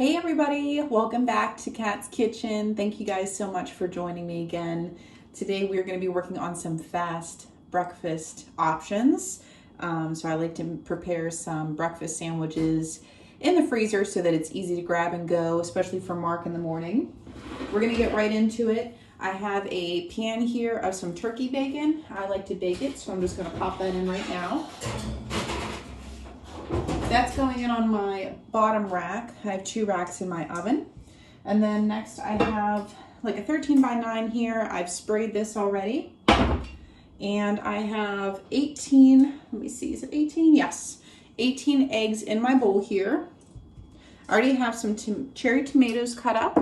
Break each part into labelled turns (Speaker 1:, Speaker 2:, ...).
Speaker 1: Hey everybody, welcome back to Kat's Kitchen. Thank you guys so much for joining me again. Today we're going to be working on some fast breakfast options. So I like to prepare some breakfast sandwiches in the freezer so that it's easy to grab and go, especially for Mark in the morning. We're going to get right into it. I have a pan here of some turkey bacon. I like to bake it, so I'm just going to pop that in right now. That's going in on my bottom rack. I have 2 racks in my oven. And then next I have like a 13 by 9 here. I've sprayed this already. And I have 18, let me see, is it 18? Yes, 18 eggs in my bowl here. I already have some cherry tomatoes cut up.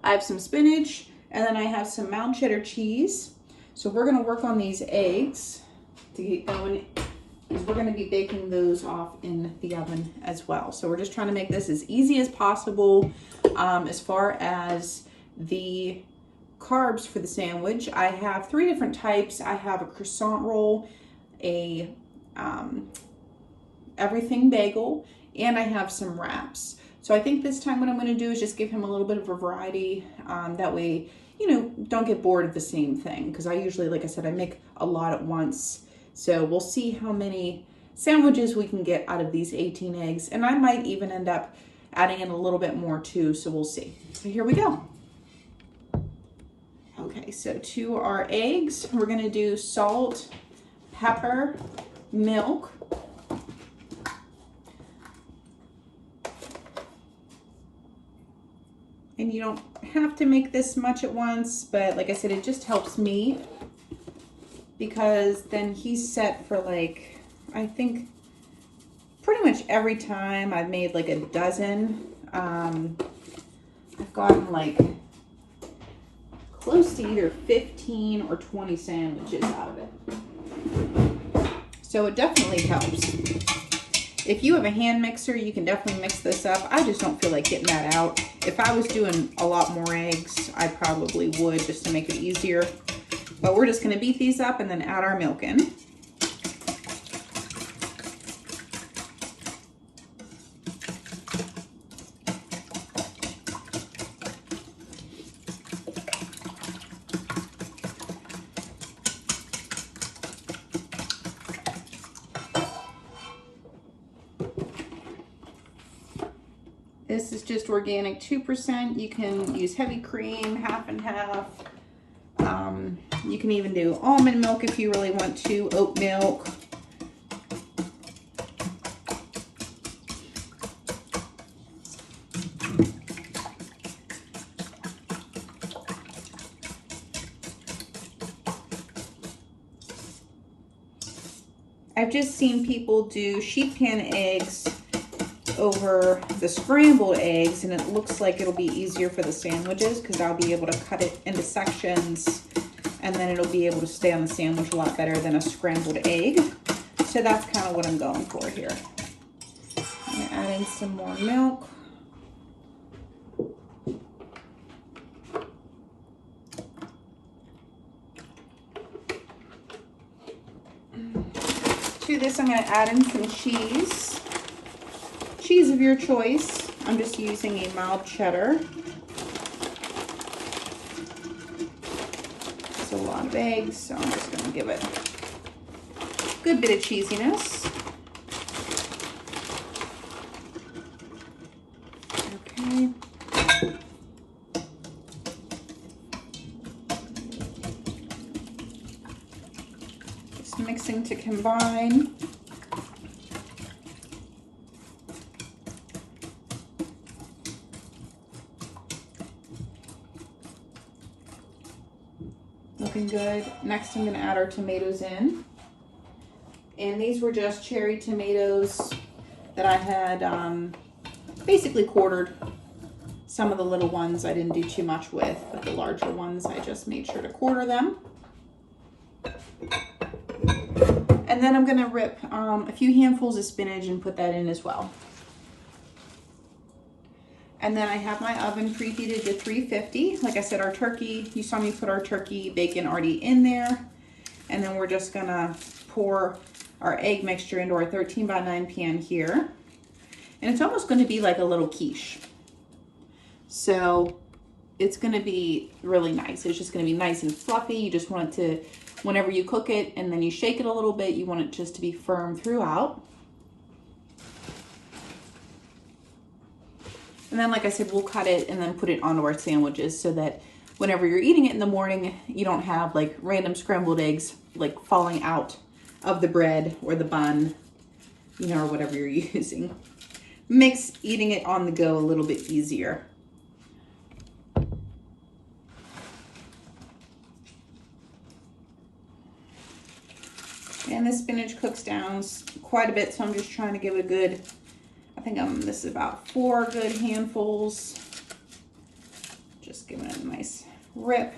Speaker 1: I have some spinach, and then I have some Mountain cheddar cheese. So we're gonna work on these eggs to get going, because we're going to be baking those off in the oven as well. So we're just trying to make this as easy as possible. As far as the carbs for the sandwich, I have 3 different types. I have a croissant roll, a everything bagel, and I have some wraps. So I think this time what I'm going to do is just give him a little bit of a variety. That way, you know, don't get bored of the same thing. Because I usually, like I said, I make a lot at once. So we'll see how many sandwiches we can get out of these 18 eggs. And I might even end up adding in a little bit more too, so we'll see. So here we go. Okay, so to our eggs, we're gonna do salt, pepper, milk. And you don't have to make this much at once, but like I said, it just helps me, because then he's set for like, I think pretty much every time I've made like a dozen. I've gotten like close to either 15 or 20 sandwiches out of it. So it definitely helps. If you have a hand mixer, you can definitely mix this up. I just don't feel like getting that out. If I was doing a lot more eggs, I probably would, just to make it easier. But we're just going to beat these up and then add our milk in. This is just organic 2%. You can use heavy cream, half and half. You can even do almond milk if you really want to, oat milk. I've just seen people do sheet pan eggs over the scrambled eggs, and it looks like it'll be easier for the sandwiches because I'll be able to cut it into sections, and then it'll be able to stay on the sandwich a lot better than a scrambled egg. So that's kind of what I'm going for here. I'm going to add in some more milk. To this, I'm going to add in some cheese. Cheese of your choice. I'm just using a mild cheddar. It's a lot of eggs, so I'm just going to give it a good bit of cheesiness. Okay. Just mixing to combine. Looking good. Next, I'm going to add our tomatoes in. And these were just cherry tomatoes that I had basically quartered. Some of the little ones I didn't do too much with, but the larger ones I just made sure to quarter them. And then I'm going to rip a few handfuls of spinach and put that in as well. And then I have my oven preheated to 350. Like I said, our turkey, you saw me put our turkey bacon already in there. And then we're just gonna pour our egg mixture into our 13 by 9 pan here. And it's almost gonna be like a little quiche. So it's gonna be really nice. It's just gonna be nice and fluffy. You just want it to, whenever you cook it and then you shake it a little bit, you want it just to be firm throughout. And then, like I said, we'll cut it and then put it onto our sandwiches so that whenever you're eating it in the morning, you don't have like random scrambled eggs like falling out of the bread or the bun, you know, or whatever you're using. Makes eating it on the go a little bit easier. And the spinach cooks down quite a bit, so I'm just trying to give it a good, I think this is about 4 good handfuls. Just giving it a nice rip.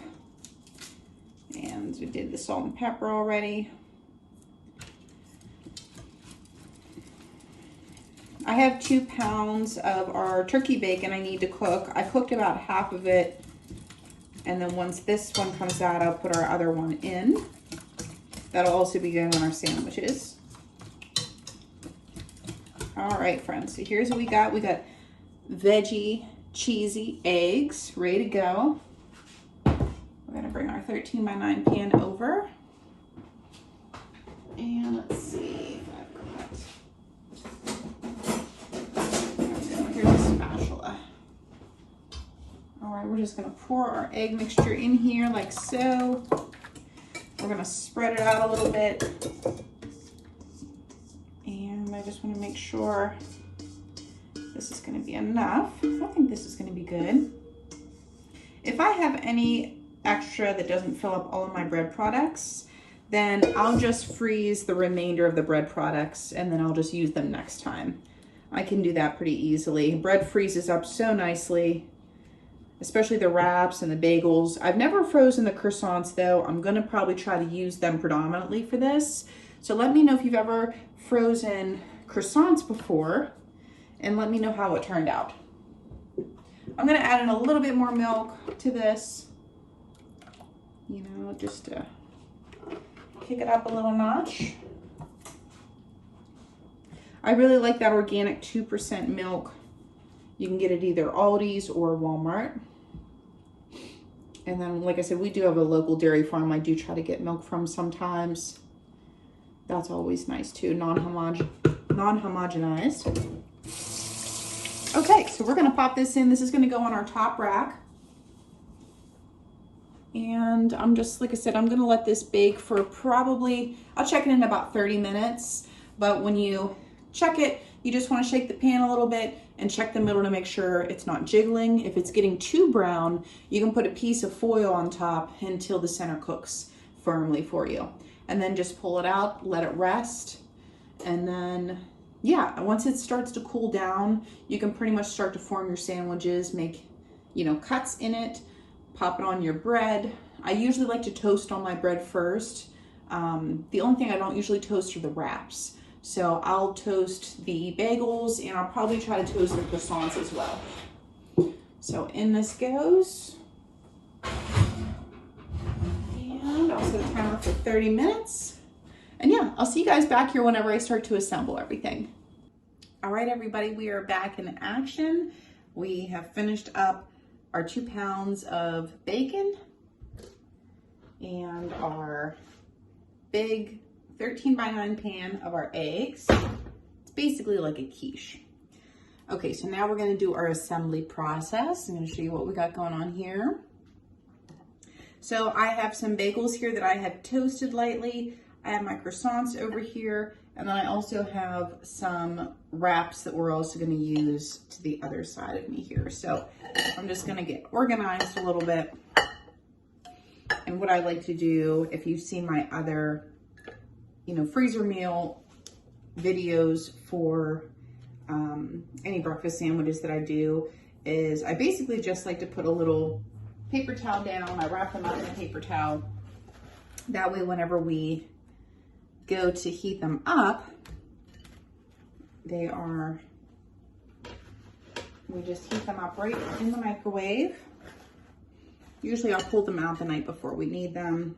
Speaker 1: And we did the salt and pepper already. I have 2 pounds of our turkey bacon I need to cook. I cooked about half of it. And then once this one comes out, I'll put our other one in. That'll also be going on our sandwiches. All right, friends, so here's what we got. We got veggie, cheesy eggs ready to go. We're gonna bring our 13 by 9 pan over. And let's see if I've got, here's a spatula. All right, we're just gonna pour our egg mixture in here like so. We're gonna spread it out a little bit. And I just wanna make sure this is gonna be enough. I think this is gonna be good. If I have any extra that doesn't fill up all of my bread products, then I'll just freeze the remainder of the bread products and then I'll just use them next time. I can do that pretty easily. Bread freezes up so nicely, especially the wraps and the bagels. I've never frozen the croissants though. I'm gonna probably try to use them predominantly for this. So let me know if you've ever frozen croissants before and let me know how it turned out. I'm gonna add in a little bit more milk to this, you know, just to kick it up a little notch. I really like that organic 2% milk. You can get it either Aldi's or Walmart. And then, like I said, we do have a local dairy farm I do try to get milk from sometimes. That's always nice too, non-homogenized. Okay, so we're gonna pop this in. This is gonna go on our top rack. And I'm just, like I said, I'm gonna let this bake for probably, I'll check it in about 30 minutes. But when you check it, you just wanna shake the pan a little bit and check the middle to make sure it's not jiggling. If it's getting too brown, you can put a piece of foil on top until the center cooks firmly for you. And then just pull it out, let it rest. And then, yeah, once it starts to cool down, you can pretty much start to form your sandwiches, make, you know, cuts in it, pop it on your bread. I usually like to toast on my bread first. The only thing I don't usually toast are the wraps. So I'll toast the bagels and I'll probably try to toast the croissants as well. So in this goes. And I'll set a timer for 30 minutes. And yeah, I'll see you guys back here whenever I start to assemble everything. All right, everybody, we are back in action. We have finished up our 2 pounds of bacon and our big 13 by 9 pan of our eggs. It's basically like a quiche. Okay, so now we're gonna do our assembly process. I'm gonna show you what we got going on here. So I have some bagels here that I have toasted lightly. I have my croissants over here, and then I also have some wraps that we're also gonna use to the other side of me here. So I'm just gonna get organized a little bit. And what I like to do, if you've seen my other, you know, freezer meal videos for any breakfast sandwiches that I do, is I basically just like to put a little paper towel down. I wrap them up in a paper towel. That way, whenever we go to heat them up, we just heat them up right in the microwave. Usually I'll pull them out the night before we need them.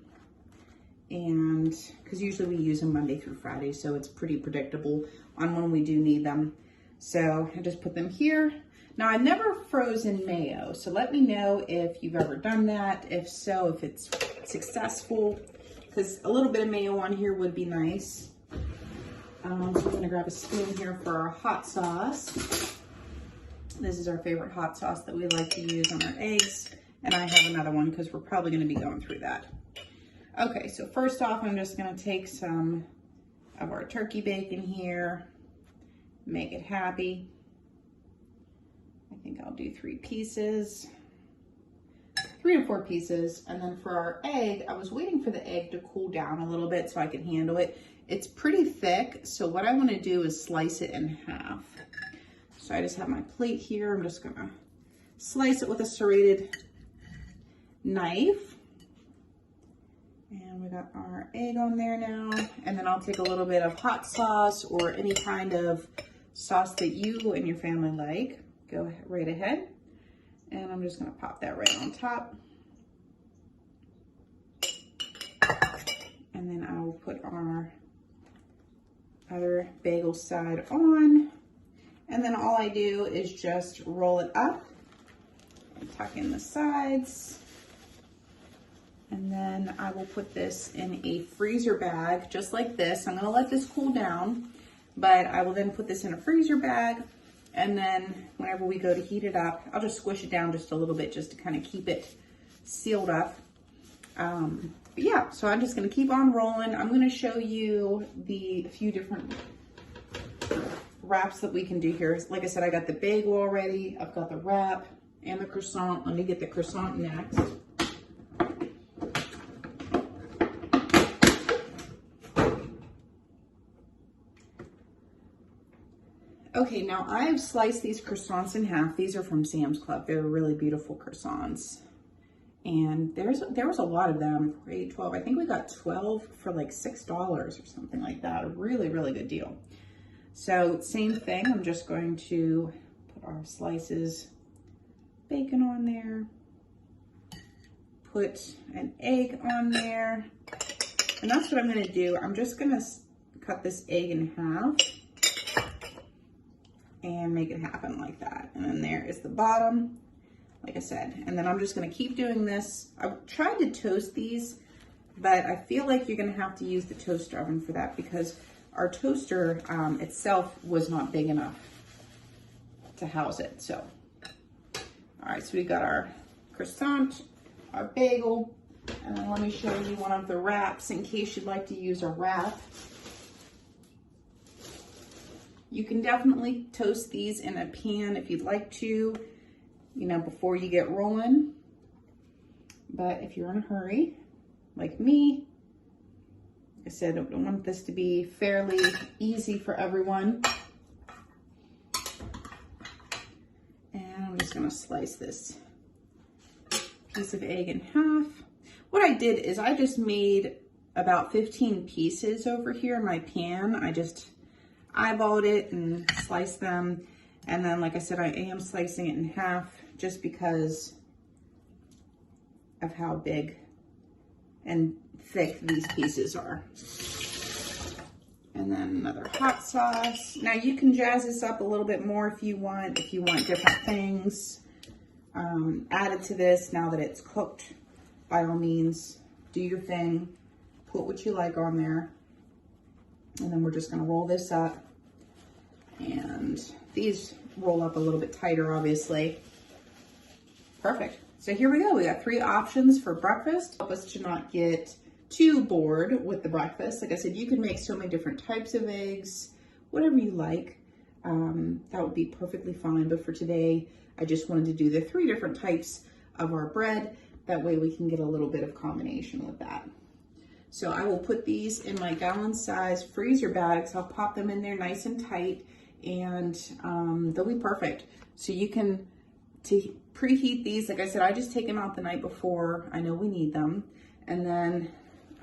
Speaker 1: And because usually we use them Monday through Friday, so it's pretty predictable on when we do need them. So I just put them here. Now, I've never frozen mayo, so let me know if you've ever done that. If so, if it's successful, because a little bit of mayo on here would be nice. So I'm gonna grab a spoon here for our hot sauce. This is our favorite hot sauce that we like to use on our eggs. And I have another one because we're probably gonna be going through that. Okay, so first off, I'm just gonna take some of our turkey bacon here, make it happy. I think I'll do 3 pieces, 3 to 4 pieces. And then for our egg, I was waiting for the egg to cool down a little bit so I can handle it. It's pretty thick, so what I wanna do is slice it in half. So I just have my plate here. I'm just gonna slice it with a serrated knife. And we got our egg on there now. And then I'll take a little bit of hot sauce or any kind of sauce that you and your family like. Go right ahead. And I'm just gonna pop that right on top. And then I will put our other bagel side on. And then all I do is just roll it up and tuck in the sides. And then I will put this in a freezer bag, just like this. I'm gonna let this cool down, but I will then put this in a freezer bag. And then whenever we go to heat it up, I'll just squish it down just a little bit just to kind of keep it sealed up. But yeah, so I'm just gonna keep on rolling. I'm gonna show you the few different wraps that we can do here. Like I said, I got the bagel already. I've got the wrap and the croissant. Let me get the croissant next. Okay, now I've sliced these croissants in half. These are from Sam's Club. They're really beautiful croissants. And there was a lot of them for 8, 12. I think we got 12 for like $6 or something like that. A really, really good deal. So same thing, I'm just going to put our slices bacon on there, put an egg on there, and that's what I'm gonna do. I'm just gonna cut this egg in half and make it happen like that. And then there is the bottom, like I said. And then I'm just gonna keep doing this. I've tried to toast these, but I feel like you're gonna have to use the toaster oven for that because our toaster itself was not big enough to house it, so. All right, so we got our croissant, our bagel, and then let me show you one of the wraps in case you'd like to use a wrap. You can definitely toast these in a pan if you'd like to, you know, before you get rolling. But if you're in a hurry, like me, like I said, I want this to be fairly easy for everyone. And I'm just gonna slice this piece of egg in half. What I did is I just made about 15 pieces over here in my pan. I just eyeballed it and sliced them. And then, like I said, I am slicing it in half just because of how big and thick these pieces are. And then another hot sauce. Now you can jazz this up a little bit more if you want different things added to this now that it's cooked. By all means, do your thing, put what you like on there. And then we're just gonna roll this up. And these roll up a little bit tighter, obviously. Perfect. So here we go. We got 3 options for breakfast. Help us to not get too bored with the breakfast. Like I said, you can make so many different types of eggs, whatever you like. That would be perfectly fine. But for today, I just wanted to do the 3 different types of our bread. That way we can get a little bit of combination with that. So I will put these in my gallon-size freezer bags. I'll pop them in there nice and tight, and they'll be perfect. So you can preheat these. Like I said, I just take them out the night before. I know we need them. And then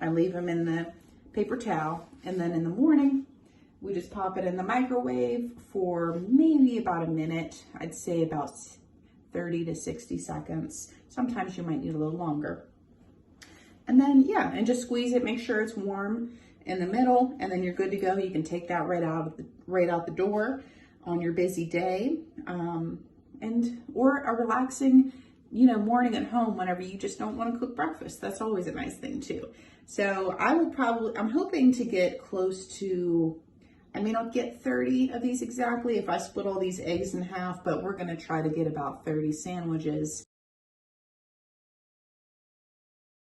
Speaker 1: I leave them in the paper towel. And then in the morning, we just pop it in the microwave for maybe about a minute. I'd say about 30 to 60 seconds. Sometimes you might need a little longer. And then, yeah, and just squeeze it, make sure it's warm in the middle, and then you're good to go. You can take that right out the door on your busy day, or a relaxing, you know, morning at home whenever you just don't want to cook breakfast. That's always a nice thing too. So I'm hoping to get close to, I may not get 30 of these exactly if I split all these eggs in half, but we're going to try to get about 30 sandwiches.